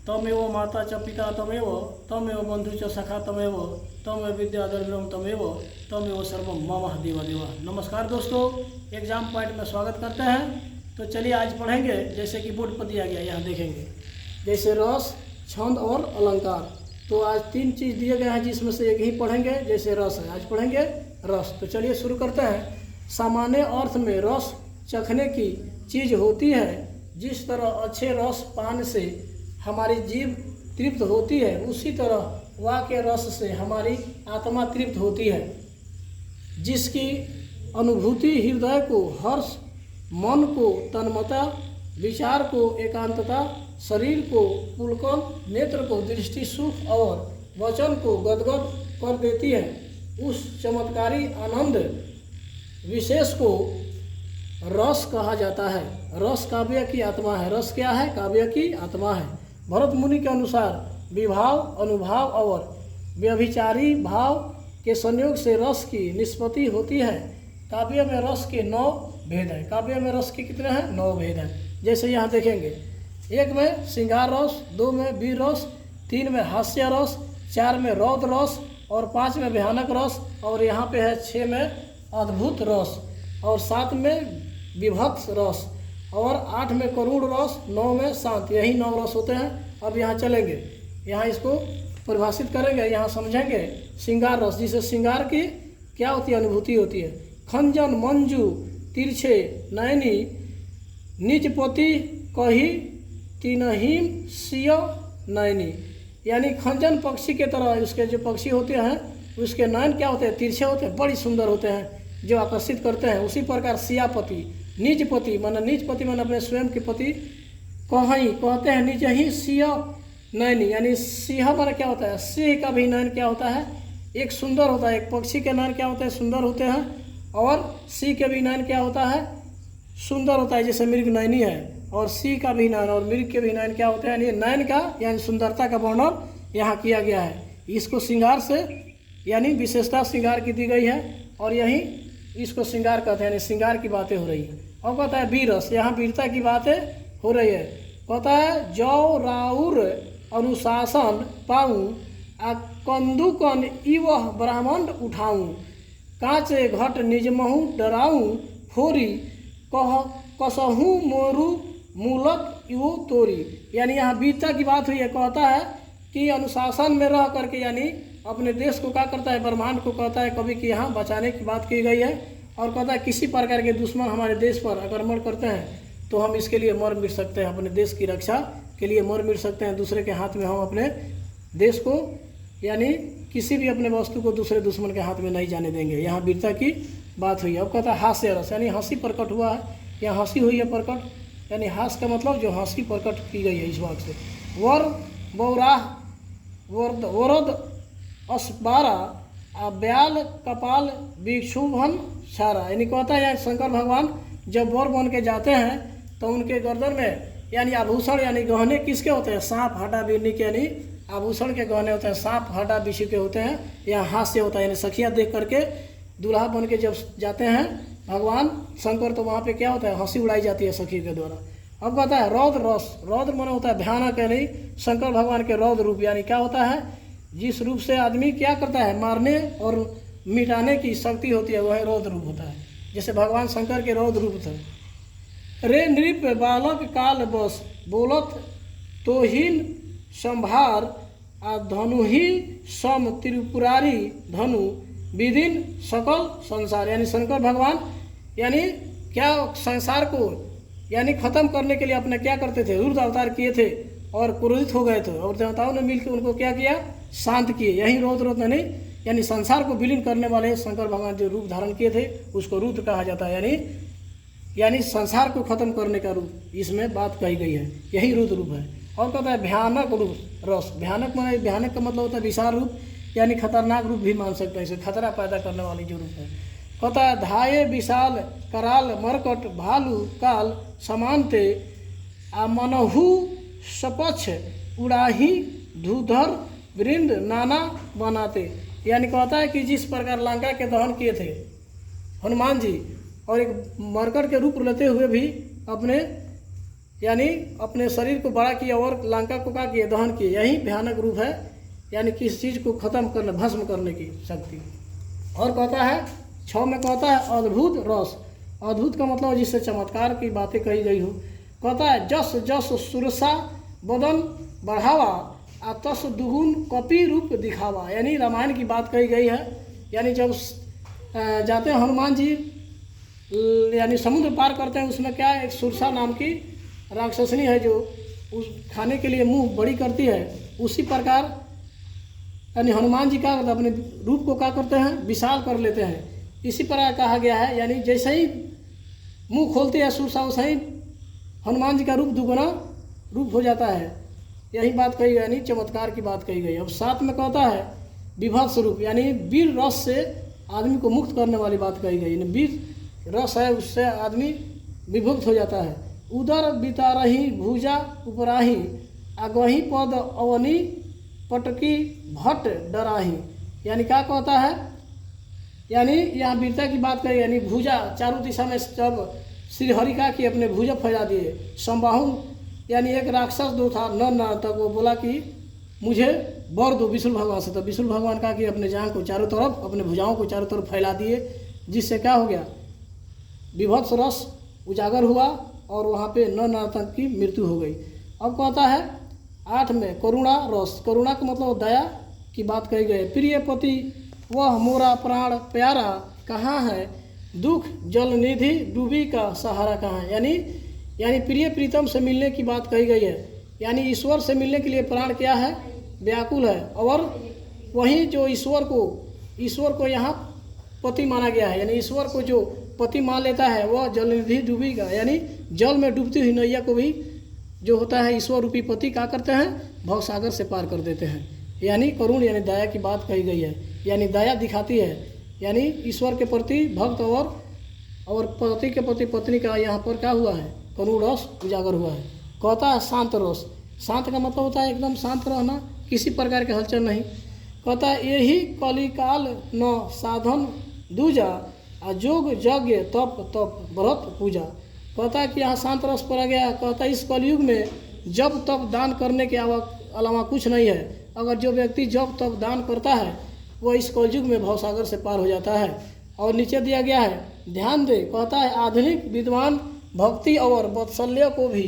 तमेव माता च पिता तमेव तमेव बंधु च सखा तमेव तमेव विद्याधरम तमेव तमेव सर्वम मम देवा देवा। नमस्कार दोस्तों, एग्जाम पॉइंट में स्वागत करते हैं। तो चलिए आज पढ़ेंगे जैसे कि बोर्ड पर दिया गया, यहाँ देखेंगे जैसे रस, छंद और अलंकार। तो आज 3 चीज़ दिए गए हैं जिसमें से एक ही पढ़ेंगे, जैसे रस है, आज पढ़ेंगे रस। तो चलिए शुरू करते हैं। सामान्य अर्थ में रस चखने की चीज़ होती है। जिस तरह अच्छे रस पान से हमारी जीभ तृप्त होती है, उसी तरह वाह के रस से हमारी आत्मा तृप्त होती है। जिसकी अनुभूति हृदय को हर्ष, मन को तन्मयता, विचार को एकांतता, शरीर को पुलकन, नेत्र को दृष्टि सुख और वचन को गदगद कर देती है, उस चमत्कारी आनंद विशेष को रस कहा जाता है। रस काव्य की आत्मा है। रस क्या है? काव्य की आत्मा है। भरत मुनि के अनुसार विभाव, अनुभाव और व्यभिचारी भाव के संयोग से रस की निष्पत्ति होती है। काव्य में रस के 9 भेद हैं। काव्य में रस के कितने हैं? 9 भेद हैं। जैसे यहाँ देखेंगे, 1 में श्रृंगार रस, 2 में वीर रस, 3 में हास्य रस, 4 में रौद्र रस और 5 में भयानक रस, और यहाँ पे है 6 में अद्भुत रस और 7 में विभत्स रस और 8 में करुण रस, 9 में शांत। यही 9 रस होते हैं। अब यहाँ चलेंगे, यहाँ इसको परिभाषित करेंगे, यहाँ समझेंगे। श्रृंगार रस, जिसे श्रृंगार की क्या होती है? अनुभूति होती है। खंजन मंजू तिरछे नयनी निजपति कही तीनहीम सिय नयनी, यानी खंजन पक्षी के तरह उसके जो पक्षी होते हैं उसके नयन क्या होते हैं? तिरछे होते हैं, बड़ी सुंदर होते हैं, जो आकर्षित करते हैं। उसी प्रकार सियापति, निजपति माना निजपति माना अपने स्वयं के पति, कहीं कहते हैं निज ही सिय नयनी, यानी सिंह माना क्या होता है? सिंह का भी नयन क्या होता है? एक सुंदर होता है। एक पक्षी के नयन क्या होते हैं? सुंदर होते हैं। और सिंह के भी नयन क्या होता है? सुंदर होता है, जैसे मृग नयनी है। और सिंह का भी नयन और मृग के भी नयन क्या होते हैं? नयन का यानी सुंदरता का वर्णन यहाँ किया गया है। इसको श्रृंगार से यानी विशेषता श्रृंगार की दी गई है, और यही इसको श्रृंगार कहते हैं, यानी श्रृंगार की बातें हो रही है। और कहता है वीरस, यहाँ वीरता की बातें हो रही है। कहता है जौ राउर अनुशासन पाऊँ आ कंदुकन इवह ब्राह्मण उठाऊँ, कांचे घट निजमहू डराऊँ फोरी कह कसहूँ मोरू मूलक इवो तोरी, यानी यहाँ वीरता की बात हुई है। कहता है कि अनुशासन में रह करके यानी अपने देश को क्या करता है? ब्रह्मांड को कहता है कभी कि यहाँ बचाने की बात की गई है। और कहता है किसी प्रकार के दुश्मन हमारे देश पर आक्रमण करते हैं तो हम इसके लिए मर मिट सकते हैं, अपने देश की रक्षा के लिए मर मिट सकते हैं। दूसरे के हाथ में हम अपने देश को यानी किसी भी अपने वस्तु को दूसरे दुश्मन के हाथ में नहीं जाने देंगे। यहाँ वीरता की बात हुई है। अब कहता है हास्य रस, यानी हंसी प्रकट हुआ है, यहाँ हंसी हुई है प्रकट, यानी हास्य का मतलब जो हंसी प्रकट की गई है इस बात से। वर बौराह वरद अस्बारा ब्याल कपाल विक्षुभन सारा, यानी कहता है यहाँ शंकर भगवान जब वर बन के जाते हैं तो उनके गर्दन में यानी आभूषण यानी गहने किसके होते हैं? सांप हड्डा बिन्नी के यानी आभूषण के गहने होते हैं, सांप हड्डा बिच्छू के होते हैं। यहाँ हास्य होता है, यानी सखियाँ देख करके दूल्हा बन के जब जाते हैं भगवान शंकर तो वहाँ पे क्या होता है? हंसी उड़ाई जाती है सखी के द्वारा। अब कहता है रौद्र रस, रौद्र माना होता है भयानक, यानी शंकर भगवान के रौद्र रूप, यानी क्या होता है? जिस रूप से आदमी क्या करता है? मारने और मिटाने की शक्ति होती है, वह रौद्र रूप होता है। जैसे भगवान शंकर के रौद्र रूप थे। रे नृप बालक काल बस बोलत तोहिन संभार आ धनु ही सम त्रिपुरारी धनु विदिन सकल संसार, यानी शंकर भगवान यानी क्या संसार को यानी खत्म करने के लिए अपने क्या करते थे? रुद्र अवतार किए थे और क्रोधित हो गए थे, और देवताओं ने मिलकर उनको क्या किया? शांत किए। यही रौद्र नहीं, यानी संसार को विलीन करने वाले शंकर भगवान जो रूप धारण किए थे उसको रुद्र कहा जाता है, यानी संसार को खत्म करने का रूप इसमें बात कही गई है, यही रुद्र रूप है। और कहता है भयानक रूप रस, भयानक माने भयानक का मतलब होता है विशाल रूप, यानी खतरनाक रूप भी मान सकते हैं, इसे खतरा पैदा करने वाली जो रूप है। कहता है धाये विशाल कराल मरकट भालू काल समानते आ मनहु सपक्ष उड़ाही धूधर वृंद नाना बनाते, यानी कहता है कि जिस प्रकार लंका के दहन किए थे हनुमान जी और एक मरकट के रूप लेते हुए भी अपने यानी अपने शरीर को बड़ा किया और लंका को क्या किया, दहन किए। यही भयानक रूप है, यानी किसी चीज़ को खत्म करने, भस्म करने की शक्ति। और कहता है 6 में कहता है अद्भुत रस। अद्भुत का मतलब जिससे चमत्कार की बातें कही गई हो। कहता है जस जस सुरसा बदन बढ़ावा आ तस दुगुन कपि रूप दिखावा। यानी रामायण की बात कही गई है। यानी जब जाते हैं हनुमान जी, यानी समुद्र पार करते हैं, उसमें क्या एक सुरसा नाम की राक्षसनी है जो उस खाने के लिए मुंह बड़ी करती है। उसी प्रकार यानी हनुमान जी क्या करते हैं, अपने रूप को क्या करते हैं, विशाल कर लेते हैं। इसी प्रकार कहा गया है, यानी जैसे ही मुंह खोलती है सुरसा, वैसे ही हनुमान जी का रूप दुगुना रूप हो जाता है। यही बात कही गई, यानी चमत्कार की बात कही गई। अब 7 में कहता है विभत्स रूप, यानी वीर रस से आदमी को मुक्त करने वाली बात कही गई। यानी वीर रस है, उससे आदमी विभुक्त हो जाता है। उदर बितारही भुजा उपराही आगही पद अवनी पटकी भट्ट डराही। यानी क्या कहता है, यानी यहाँ वीरता की बात कही, यानी भुजा चारों दिशा में जब श्री हरि का कि अपने भुजा फैला दिए। संबाहु यानी एक राक्षस जो था नर नारतक, वो बोला कि मुझे वर दो विष्णु भगवान से। तो विष्णु भगवान का कि अपने जान को चारों तरफ, अपने भुजाओं को चारों तरफ फैला दिए, जिससे क्या हो गया, विभत्स रस उजागर हुआ और वहाँ पे नर नारतक की मृत्यु हो गई। अब कहता है 8 में करुणा रस। करुणा का मतलब दया की बात कही गई। प्रिय पति वह मोरा प्राण प्यारा कहाँ है, दुख जल निधि डूबी का सहारा कहाँ है। यानी प्रिय प्रीतम से मिलने की बात कही गई है। यानी ईश्वर से मिलने के लिए प्राण क्या है, व्याकुल है। और वहीं जो ईश्वर को यहाँ पति माना गया है, यानी ईश्वर को जो पति मान लेता है वह जल निधि डूबी का, यानी जल में डूबती हुई नैया को भी जो होता है ईश्वर रूपी पति क्या करते हैं, भवसागर से पार कर देते हैं। यानी करुण यानी दया की बात कही गई है। यानी दया दिखाती है, यानी ईश्वर के प्रति भक्त और पति के प्रति पत्नी का यहाँ पर क्या हुआ है, करुण रस उजागर हुआ है। कहता है शांत रस। शांत का मतलब होता है एकदम शांत रहना, किसी प्रकार के हलचल नहीं। कहता है यही कलिकाल न साधन दूजा आ जोग यज्ञ तप तप व्रत पूजा। कहता है कि यहाँ शांत रस पड़ा गया। कहता है इस कलयुग में जब तप दान करने के अलावा कुछ नहीं है। अगर जो व्यक्ति जब तप दान करता है वह इस कलयुग में भवसागर से पार हो जाता है। और नीचे दिया गया है ध्यान दे। कहता है आधुनिक विद्वान भक्ति और वात्सल्य को भी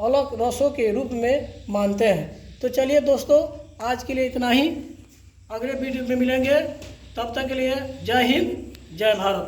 अलग रसों के रूप में मानते हैं। तो चलिए दोस्तों, आज के लिए इतना ही। अगले वीडियो में मिलेंगे, तब तक के लिए जय हिंद जय भारत।